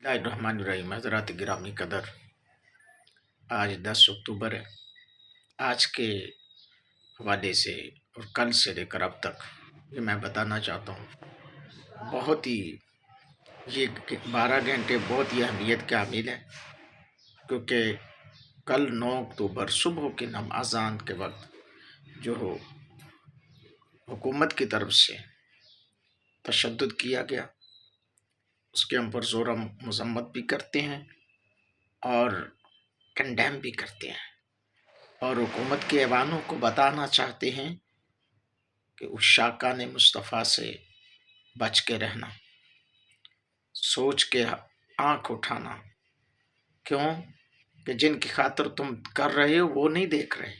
बिस्मिल्लाहिर्रहमानिर्रहीम। हज़रात गिरामी कदर, आज 10 अक्टूबर है। आज के हवाले से और कल से लेकर अब तक ये मैं बताना चाहता हूँ, बहुत ही ये 12 घंटे बहुत ही अहमियत के हामिल है, क्योंकि कल 9 अक्टूबर सुबह के अज़ान के वक्त जो हुकूमत की तरफ से तशद्दुद किया गया, उसके हम पर ज़ोर मज़म्मत भी करते हैं और कंडेम भी करते हैं, और हुकूमत के ऐवानों को बताना चाहते हैं कि उस शाकान मुस्तफ़ा से बच के रहना, सोच के आँख उठाना। क्यों कि जिनकी खातिर तुम कर रहे हो वो नहीं देख रहे,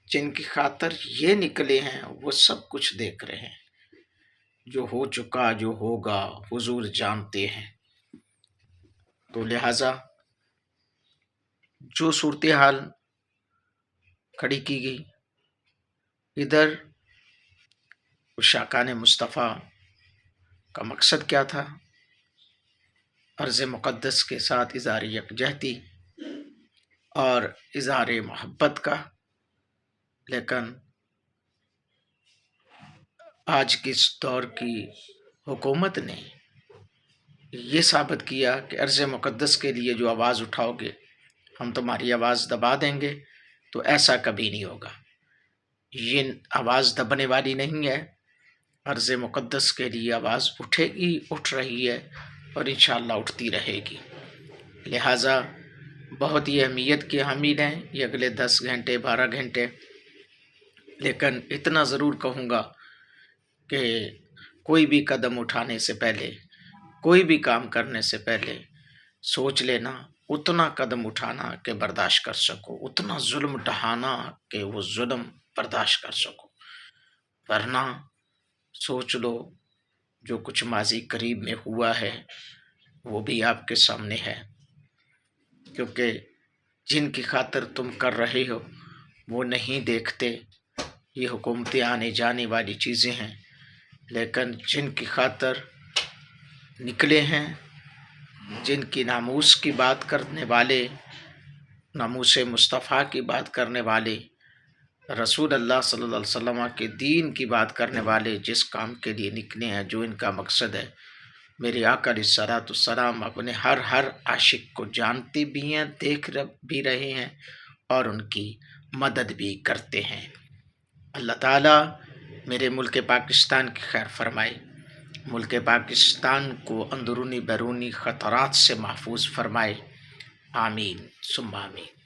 जिनकी खातिर ये निकले हैं वो सब कुछ देख रहे हैं। जो हो चुका जो होगा हुजूर जानते हैं। तो लिहाजा जो सूरत हाल खड़ी की गई, इधर शाकान मुस्तफ़ा का मकसद क्या था? अर्ज़ मुक़द्दस के साथ इज़हार यकजहती और इज़हार मोहब्बत का। लेकिन आज की इस दौर की हुकूमत ने ये साबित किया कि अर्ज़ मुक़द्दस के लिए जो आवाज़ उठाओगे हम तुम्हारी आवाज़ दबा देंगे, तो ऐसा कभी नहीं होगा। ये आवाज़ दबने वाली नहीं है। अर्ज़ मुक़द्दस के लिए आवाज़ उठेगी, उठ रही है और इंशाअल्लाह उठती रहेगी। लिहाजा बहुत ही अहमियत के हामिल हैं ये अगले 10 घंटे 12 घंटे। लेकिन इतना ज़रूर कहूँगा कि कोई भी कदम उठाने से पहले, कोई भी काम करने से पहले सोच लेना, उतना कदम उठाना कि बर्दाश्त कर सको, उतना जुल्म ढहाना कि वो जुल्म बर्दाश्त कर सको। वरना सोच लो जो कुछ माजी करीब में हुआ है वो भी आपके सामने है, क्योंकि जिनकी खातिर तुम कर रहे हो वो नहीं देखते। ये हुकूमतें आने जाने वाली चीज़ें हैं, लेकिन जिनकी खातिर निकले हैं, जिनकी नामूस की बात करने वाले, नामूस मुस्तफ़ा की बात करने वाले, रसूल अल्लाह सल्लल्लाहु अलैहि वसल्लम के दीन की बात करने वाले, जिस काम के लिए निकले हैं, जो इनका मकसद है, मेरे आका अलैहिस्सलाम अपने हर आशिक को जानते भी हैं, देख भी रहे हैं और उनकी मदद भी करते हैं। अल्लाह ताला मेरे मुल्क पाकिस्तान की खैर फरमाए, मुल्क पाकिस्तान को अंदरूनी बैरूनी ख़तरात से महफूज फरमाए। आमीन सुम्मा आमीन।